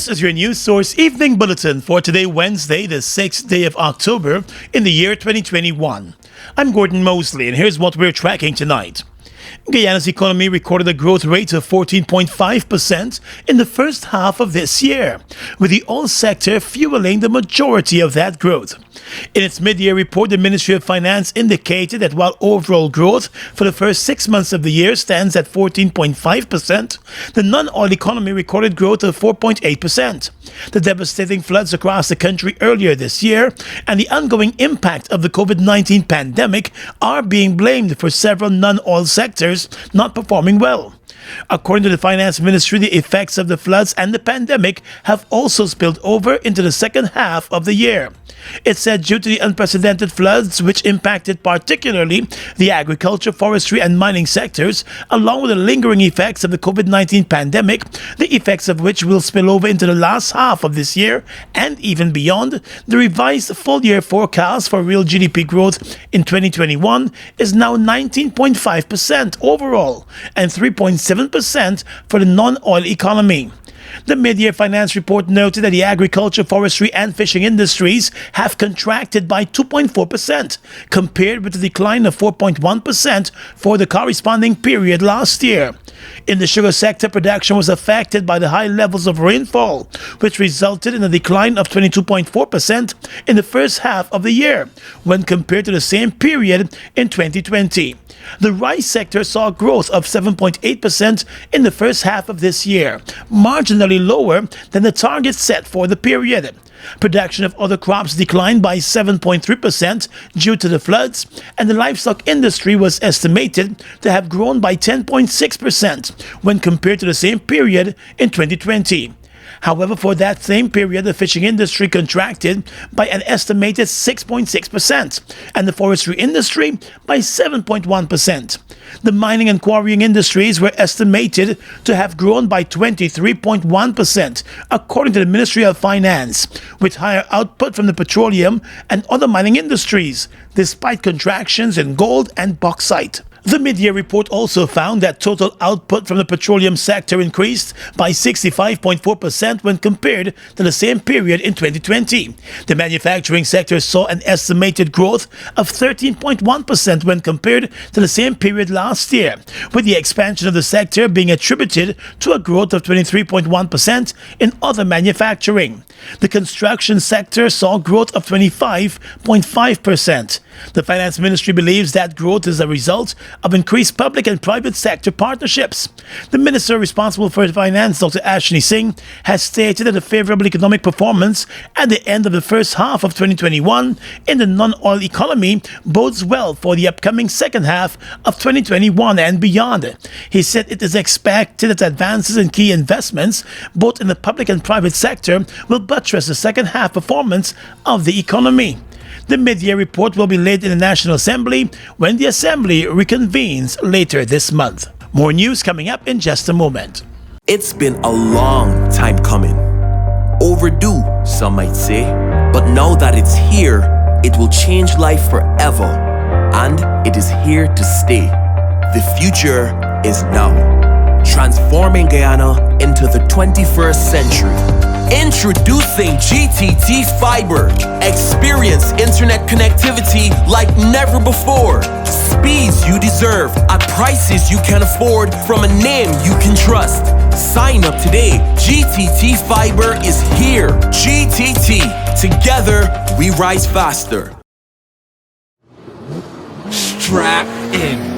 This is your news source evening bulletin for today, Wednesday, the 6th day of October in the year 2021. I'm Gordon Mosley, and here's what we're tracking tonight. Guyana's economy recorded a growth rate of 14.5% in the first half of this year, with the oil sector fueling the majority of that growth. In its mid-year report, the Ministry of Finance indicated that while overall growth for the first 6 months of the year stands at 14.5%, the non-oil economy recorded growth of 4.8%. The devastating floods across the country earlier this year and the ongoing impact of the COVID-19 pandemic are being blamed for several non-oil sectors not performing well. According to the Finance Ministry, the effects of the floods and the pandemic have also spilled over into the second half of the year. It said due to the unprecedented floods, which impacted particularly the agriculture, forestry and mining sectors, along with the lingering effects of the COVID-19 pandemic, the effects of which will spill over into the last half of this year and even beyond, the revised full-year forecast for real GDP growth in 2021 is now 19.5% overall and 3.7% for the non-oil economy. The mid-year finance report noted that the agriculture, forestry and fishing industries have contracted by 2.4% compared with the decline of 4.1% for the corresponding period last year. In the sugar sector, production was affected by the high levels of rainfall, which resulted in a decline of 22.4% in the first half of the year when compared to the same period in 2020. The rice sector saw growth of 7.8% in the first half of this year, marginally lower than the target set for the period. Production of other crops declined by 7.3% due to the floods, and the livestock industry was estimated to have grown by 10.6% when compared to the same period in 2020. However, for that same period, the fishing industry contracted by an estimated 6.6% and the forestry industry by 7.1%. The mining and quarrying industries were estimated to have grown by 23.1%, according to the Ministry of Finance, with higher output from the petroleum and other mining industries, despite contractions in gold and bauxite. The mid-year report also found that total output from the petroleum sector increased by 65.4% when compared to the same period in 2020. The manufacturing sector saw an estimated growth of 13.1% when compared to the same period last year, with the expansion of the sector being attributed to a growth of 23.1% in other manufacturing. The construction sector saw growth of 25.5%. The Finance Ministry believes that growth is a result of increased public and private sector partnerships. The Minister responsible for Finance, Dr. Ashni Singh, has stated that the favorable economic performance at the end of the first half of 2021 in the non-oil economy bodes well for the upcoming second half of 2021 and beyond. He said it is expected that advances in key investments, both in the public and private sector, will buttress the second half performance of the economy. The mid-year report will be laid in the National Assembly when the Assembly reconvenes later this month. More news coming up in just a moment. It's been a long time coming. Overdue, some might say. But now that it's here, it will change life forever. And it is here to stay. The future is now. Transforming Guyana into the 21st century. Introducing GTT Fiber. Experience internet connectivity like never before. Speeds you deserve at prices you can afford from a name you can trust. Sign up today. GTT Fiber is here. GTT. Together, we rise faster. Strap in.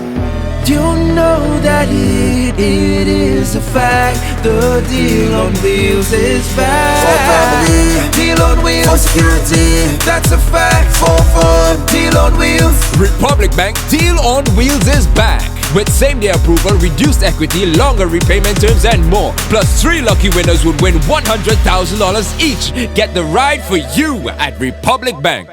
You know that it is a fact. The deal on wheels is back. For family, Deal on wheels. for security, That's a fact. for fun. Deal on wheels. Republic Bank Deal on Wheels is back. With same-day approval, reduced equity, longer repayment terms and more. Plus 3 lucky winners would win $100,000 each. Get the ride for you at Republic Bank.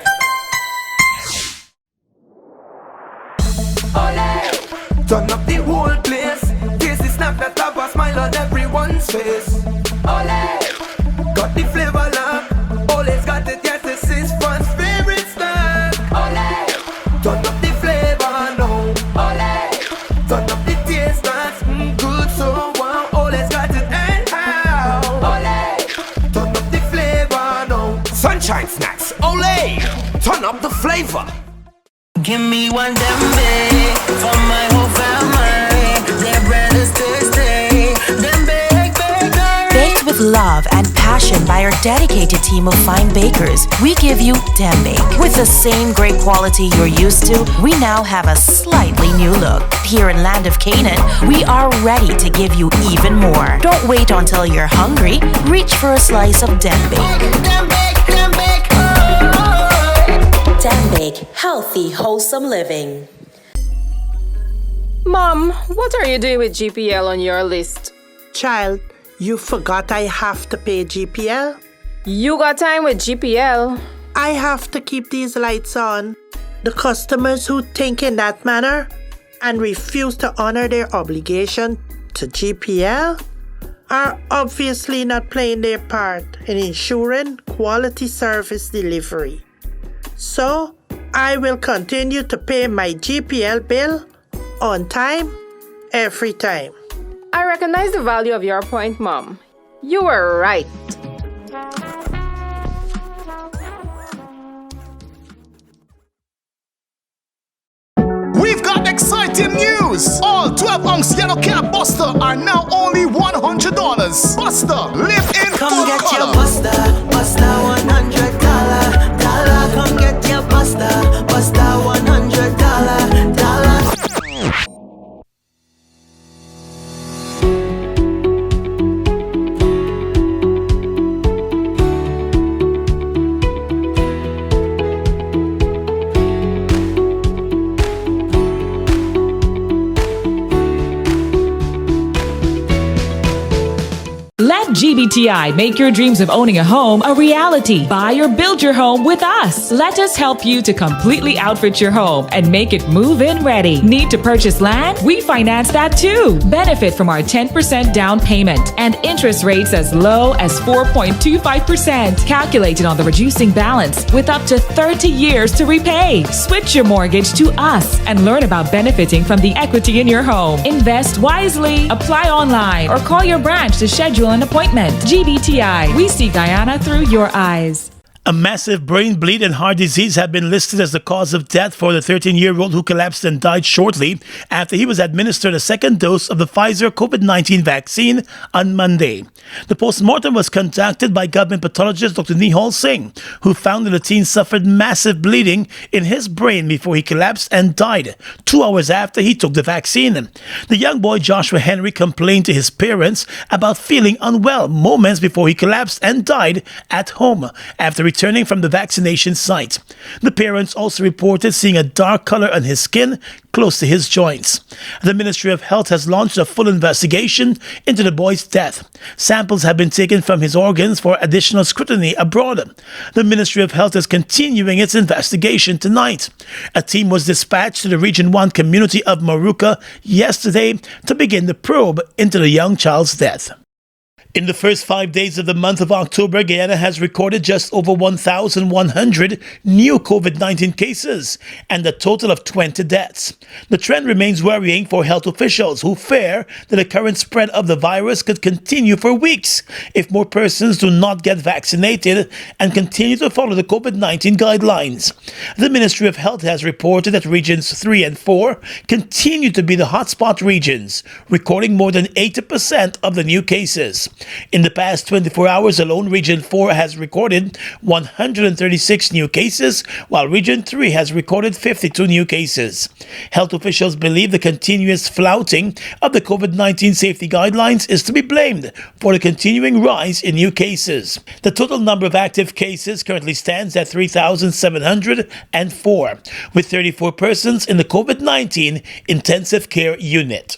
Turn up the whole place. Taste the snack that have a smile on everyone's face. Ole, got the flavor lamp. Ole's got it, yes, this is fun's favorite snack. Ole, turn up the flavor now. Ole, turn up the taste, that's good so wow. Ole's got it and how. Ole, sunshine snacks. Olay! Turn up the flavor. Give me one dembe for my whole family. Their bread is tasty. Dembe bakery. Baked with love and passion by our dedicated team of fine bakers, we give you dembe. With the same great quality you're used to, we now have a slightly new look. Here in Land of Canaan, we are ready to give you even more. Don't wait until you're hungry. Reach for a slice of dembe. Dembake, healthy, wholesome living. Mom, what are you doing with GPL on your list? Child, you forgot I have to pay GPL? You got time with GPL? I have to keep these lights on. The customers who think in that manner and refuse to honor their obligation to GPL are obviously not playing their part in ensuring quality service delivery. So, I will continue to pay my GPL bill on time, every time. I recognize the value of your point, Mom. You were right. We've got exciting news! All 12-ounce yellow cab Buster are now only $100. Buster, live in Come full get your color. Buster $100. Come get your Buster $100. Let GBTI make your dreams of owning a home a reality. Buy or build your home with us. Let us help you to completely outfit your home and make it move-in ready. Need to purchase land? We finance that too. Benefit from our 10% down payment and interest rates as low as 4.25%. Calculated on the reducing balance with up to 30 years to repay. Switch your mortgage to us and learn about benefiting from the equity in your home. Invest wisely. Apply online or call your branch to schedule an appointment. GBTI. We see Guyana through your eyes. A massive brain bleed and heart disease have been listed as the cause of death for the 13-year-old who collapsed and died shortly after he was administered a second dose of the Pfizer COVID-19 vaccine on Monday. The postmortem was conducted by government pathologist Dr. Nihal Singh, who found that the teen suffered massive bleeding in his brain before he collapsed and died 2 hours after he took the vaccine. The young boy Joshua Henry complained to his parents about feeling unwell moments before he collapsed and died at home after returning from the vaccination site. The parents also reported seeing a dark color on his skin close to his joints. The Ministry of Health has launched a full investigation into the boy's death. Samples have been taken from his organs for additional scrutiny abroad. The Ministry of Health is continuing its investigation tonight. A team was dispatched to the Region 1 community of Maruka yesterday to begin the probe into the young child's death. In the first 5 days of the month of October, Guyana has recorded just over 1,100 new COVID-19 cases and a total of 20 deaths. The trend remains worrying for health officials who fear that the current spread of the virus could continue for weeks if more persons do not get vaccinated and continue to follow the COVID-19 guidelines. The Ministry of Health has reported that regions 3 and 4 continue to be the hotspot regions, recording more than 80% of the new cases. In the past 24 hours alone, Region 4 has recorded 136 new cases, while Region 3 has recorded 52 new cases. Health officials believe the continuous flouting of the COVID-19 safety guidelines is to be blamed for the continuing rise in new cases. The total number of active cases currently stands at 3,704, with 34 persons in the COVID-19 intensive care unit.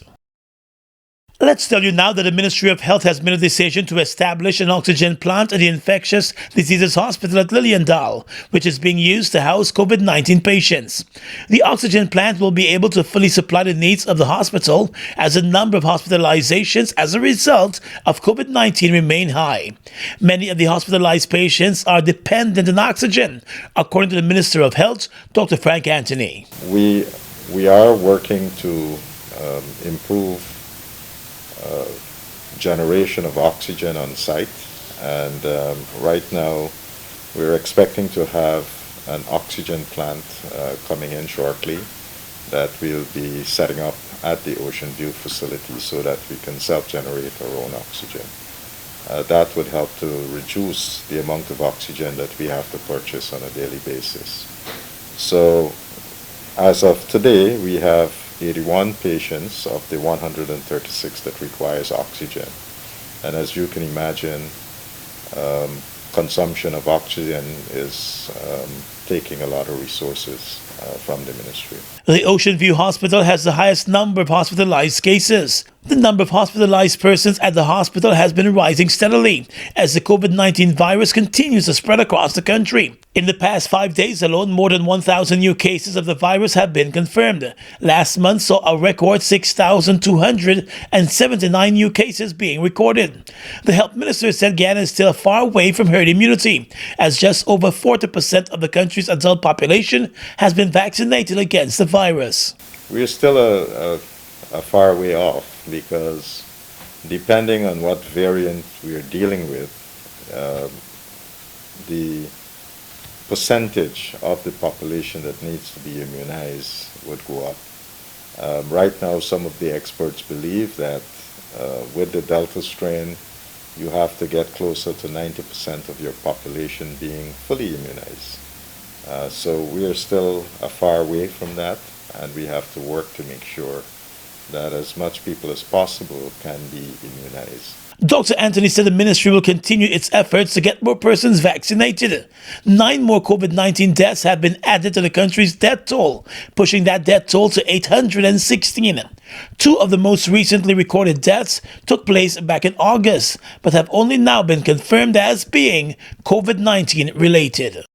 Let's tell you now that the Ministry of Health has made a decision to establish an oxygen plant at the Infectious Diseases Hospital at Liliendal, which is being used to house COVID-19 patients. The oxygen plant will be able to fully supply the needs of the hospital as the number of hospitalizations as a result of COVID-19 remain high. Many of the hospitalized patients are dependent on oxygen, according to the Minister of Health, Dr. Frank Anthony. We are working to improve generation of oxygen on site, and right now We're expecting to have an oxygen plant coming in shortly that we'll be setting up at the Ocean View facility so that we can self-generate our own oxygen. That would help to reduce the amount of oxygen that we have to purchase on a daily basis. So as of today, we have 81 patients of the 136 that requires oxygen. And as you can imagine, consumption of oxygen is taking a lot of resources from the ministry. The Ocean View Hospital has the highest number of hospitalized cases. The number of hospitalized persons at the hospital has been rising steadily as the COVID-19 virus continues to spread across the country. In the past 5 days alone, more than 1,000 new cases of the virus have been confirmed. Last month saw a record 6,279 new cases being recorded. The health minister said Guyana is still far away from herd immunity, as just over 40% of the country's adult population has been vaccinated against the virus. We're still a far way off because depending on what variant we're dealing with, the percentage of the population that needs to be immunized would go up. Right now, some of the experts believe that with the Delta strain, you have to get closer to 90% of your population being fully immunized. So we are still a far way from that, and we have to work to make sure that as much people as possible can be immunized. Dr. Anthony said the ministry will continue its efforts to get more persons vaccinated. 9 more COVID-19 deaths have been added to the country's death toll, pushing that death toll to 816. 2 of the most recently recorded deaths took place back in August, but have only now been confirmed as being COVID-19 related.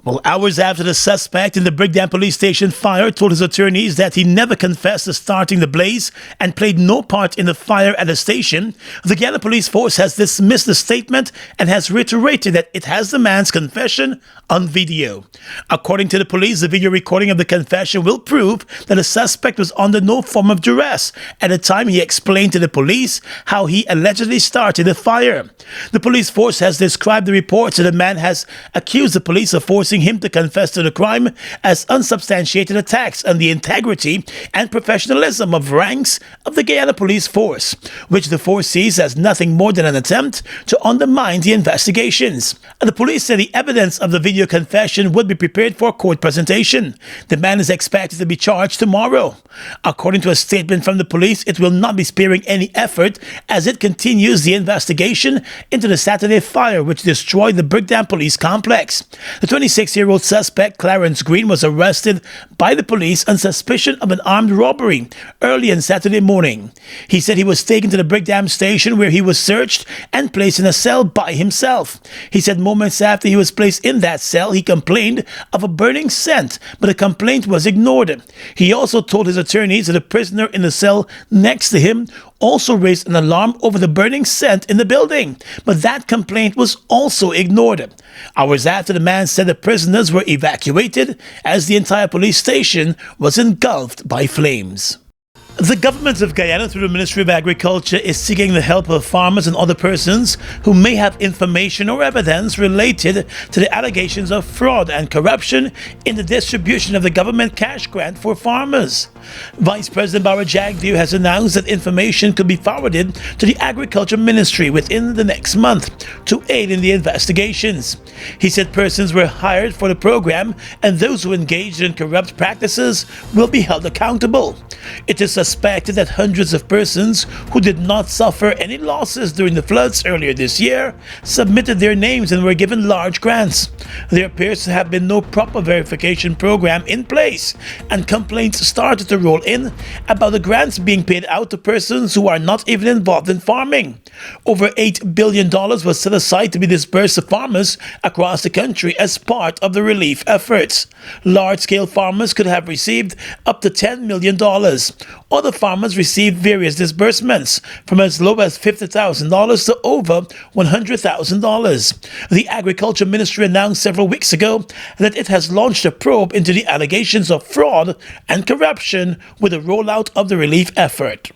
Well, hours after the suspect in the Brigdam police station fire told his attorneys that he never confessed to starting the blaze and played no part in the fire at the station, the Guyana Police Force has dismissed the statement and has reiterated that it has the man's confession on video. According to the police, the video recording of the confession will prove that the suspect was under no form of duress at the time he explained to the police how he allegedly started the fire. The police force has described the reports that the man has accused the police of forcing him to confess to the crime as unsubstantiated attacks on the integrity and professionalism of ranks of the Guyana Police Force, which the force sees as nothing more than an attempt to undermine the investigations. And the police said the evidence of the video confession would be prepared for court presentation. The man is expected to be charged tomorrow. According to a statement from the police, it will not be sparing any effort as it continues the investigation into the Saturday fire which destroyed the Brigdam police complex. The 26-year-old suspect, Clarence Green, was arrested by the police on suspicion of an armed robbery early on Saturday morning. He said he was taken to the Brigdam station where he was searched and placed in a cell by himself. He said moments after he was placed in that cell, he complained of a burning scent, but the complaint was ignored. He also told his attorneys that the prisoner in the cell next to him also raised an alarm over the burning scent in the building, but that complaint was also ignored. Hours after, the man said the prisoners were evacuated as the entire police station was engulfed by flames. The government of Guyana, through the Ministry of Agriculture, is seeking the help of farmers and other persons who may have information or evidence related to the allegations of fraud and corruption in the distribution of the government cash grant for farmers. Vice President Bara Jagdeo has announced that information could be forwarded to the Agriculture Ministry within the next month to aid in the investigations. He said persons were hired for the program and those who engaged in corrupt practices will be held accountable. It is suspected that hundreds of persons who did not suffer any losses during the floods earlier this year submitted their names and were given large grants. There appears to have been no proper verification program in place, and complaints started to roll in about the grants being paid out to persons who are not even involved in farming. Over $8 billion was set aside to be disbursed to farmers across the country as part of the relief efforts. Large-scale farmers could have received up to $10 million. Other farmers received various disbursements from as low as $50,000 to over $100,000. The Agriculture Ministry announced several weeks ago that it has launched a probe into the allegations of fraud and corruption with the rollout of the relief effort.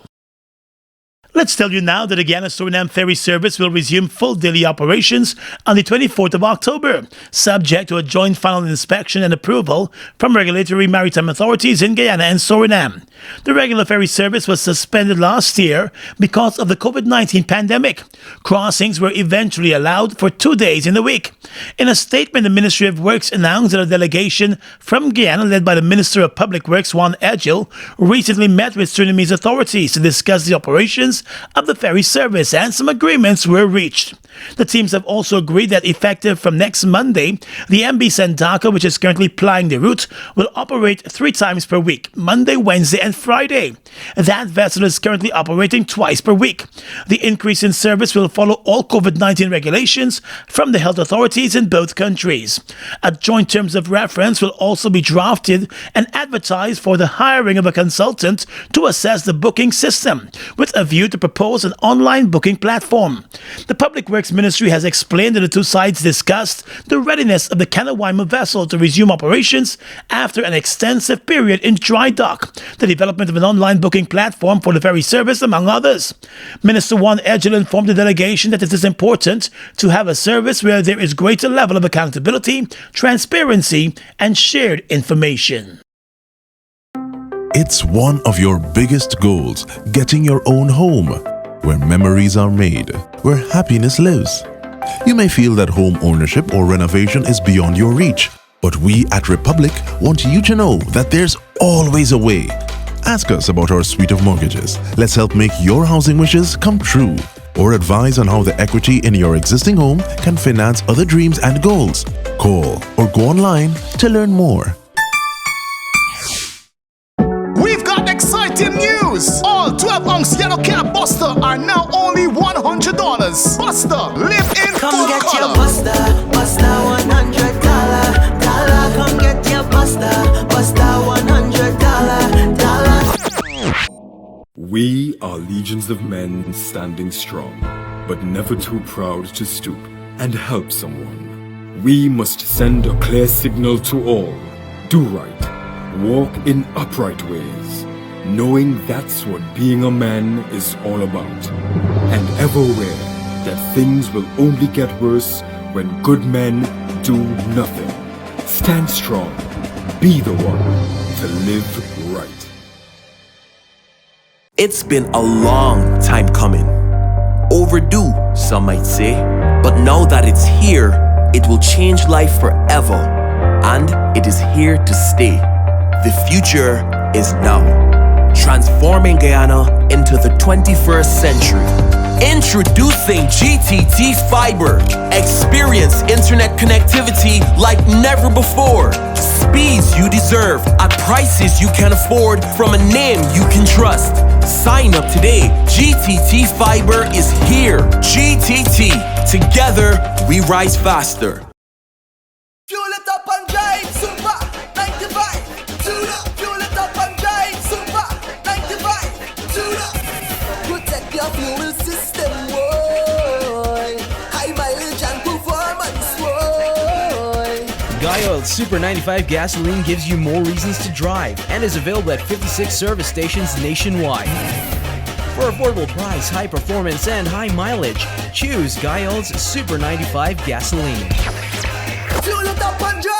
Let's tell you now that the Guyana-Suriname ferry service will resume full daily operations on the 24th of October, subject to a joint final inspection and approval from regulatory maritime authorities in Guyana and Suriname. The regular ferry service was suspended last year because of the COVID-19 pandemic. Crossings were eventually allowed for 2 days in the week. In a statement, the Ministry of Works announced that a delegation from Guyana, led by the Minister of Public Works, Juan Edgel, recently met with Surinamese authorities to discuss the operations of the ferry service, and some agreements were reached. The teams have also agreed that effective from next Monday, the MB Sandaka, which is currently plying the route, will operate 3 times per week, Monday, Wednesday and Friday. That vessel is currently operating twice per week. The increase in service will follow all COVID-19 regulations from the health authorities in both countries. A joint terms of reference will also be drafted and advertised for the hiring of a consultant to assess the booking system, with a view to propose an online booking platform. The Public Works Ministry has explained that the two sides discussed the readiness of the Canawaima vessel to resume operations after an extensive period in dry dock, the development of an online booking platform for the ferry service, among others. Minister Juan Edgel informed the delegation that it is important to have a service where there is greater level of accountability, transparency, and shared information. It's one of your biggest goals, getting your own home, where memories are made, where happiness lives. You may feel that home ownership or renovation is beyond your reach, but we at Republic want you to know that there's always a way. Ask us about our suite of mortgages. Let's help make your housing wishes come true. Or advise on how the equity in your existing home can finance other dreams and goals. Call or go online to learn more. We've got exciting news! All 12-ounce yellow cab Buster are now only $100. Buster, live in Come full get color. your Buster, $100. Come get your Buster, $100. We are legions of men standing strong, but never too proud to stoop and help someone. We must send a clear signal to all. Do right, walk in upright ways, knowing that's what being a man is all about. And ever aware that things will only get worse when good men do nothing. Stand strong, be the one to live right. It's been a long time coming. Overdue, some might say. But now that it's here, it will change life forever. And it is here to stay. The future is now. Transforming Guyana into the 21st century. Introducing GTT Fiber. Experience internet connectivity like never before. Speeds you deserve at prices you can afford from a name you can trust. Sign up today. GTT Fiber is here. GTT. Together, we rise faster. Fuel it up and drive, super 95. Tune up. Fuel it up and drive, super 95. Tune up. Protect your fuel system, boy. High mileage and performance, boy. Guy Oil Super 95 gasoline gives you more reasons to drive and is available at 56 service stations nationwide. For affordable price, high performance, and high mileage, choose Guy Oil's Super 95 gasoline. Fuel it up and drive.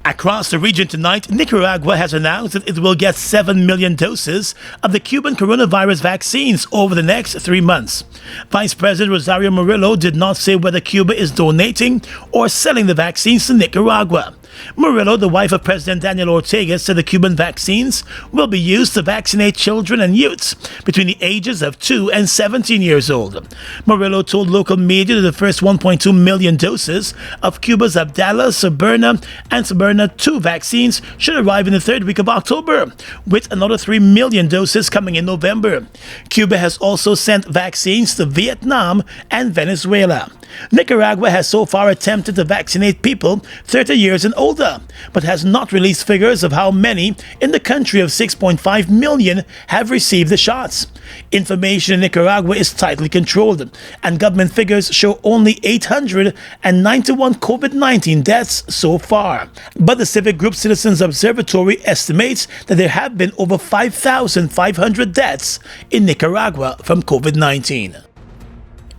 Across the region tonight, Nicaragua has announced that it will get 7 million doses of the Cuban coronavirus vaccines over the next 3 months. Vice President Rosario Murillo did not say whether Cuba is donating or selling the vaccines to Nicaragua. Murillo, the wife of President Daniel Ortega, said the Cuban vaccines will be used to vaccinate children and youths between the ages of 2 and 17 years old. Murillo told local media that the first 1.2 million doses of Cuba's Abdala, Saberna, and Saberna 2 vaccines should arrive in the 3rd week of October, with another 3 million doses coming in November. Cuba has also sent vaccines to Vietnam and Venezuela. Nicaragua has so far attempted to vaccinate people 30 years and older, but has not released figures of how many in the country of 6.5 million have received the shots. Information in Nicaragua is tightly controlled, and government figures show only 891 COVID-19 deaths so far. But the civic group Citizens Observatory estimates that there have been over 5,500 deaths in Nicaragua from COVID-19.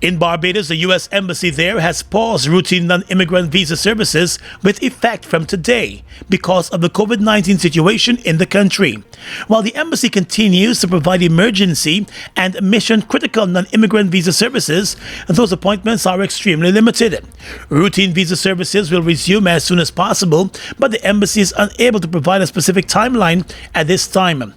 In Barbados, the U.S. Embassy there has paused routine non-immigrant visa services with effect from today because of the COVID-19 situation in the country. While the embassy continues to provide emergency and mission-critical non-immigrant visa services, those appointments are extremely limited. Routine visa services will resume as soon as possible, but the embassy is unable to provide a specific timeline at this time.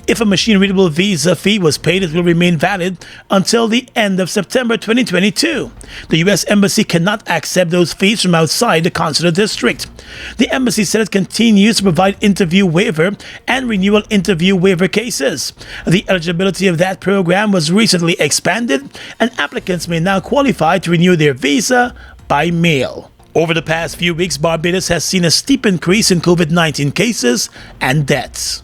If a machine-readable visa fee was paid, it will remain valid until the end of September 2022. The U.S. Embassy cannot accept those fees from outside the consular district. The embassy said it continues to provide interview waiver and renewal interview waiver cases. The eligibility of that program was recently expanded, and applicants may now qualify to renew their visa by mail. Over the past few weeks, Barbados has seen a steep increase in COVID-19 cases and deaths.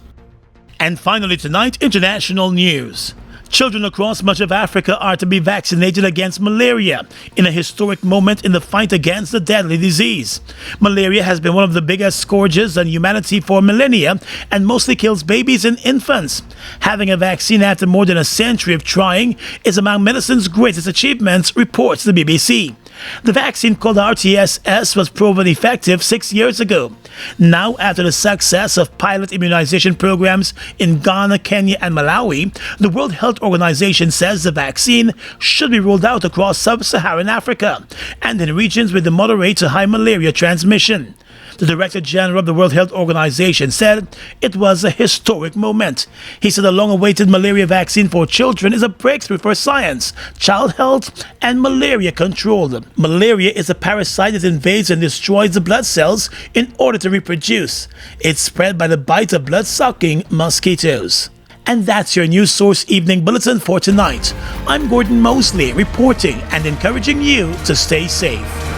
And finally tonight, international news. Children across much of Africa are to be vaccinated against malaria in a historic moment in the fight against the deadly disease. Malaria has been one of the biggest scourges on humanity for millennia and mostly kills babies and infants. Having a vaccine after more than a century of trying is among medicine's greatest achievements, reports the BBC. The vaccine called RTSS was proven effective 6 years ago. Now, after the success of pilot immunization programs in Ghana, Kenya, and Malawi, the World Health Organization says the vaccine should be rolled out across sub-Saharan Africa and in regions with the moderate to high malaria transmission. The Director General of the World Health Organization said it was a historic moment. He said the long-awaited malaria vaccine for children is a breakthrough for science, child health, and malaria control. Malaria is a parasite that invades and destroys the blood cells in order to reproduce. It's spread by the bite of blood-sucking mosquitoes. And that's your News Source Evening Bulletin for tonight. I'm Gordon Mosley, reporting and encouraging you to stay safe.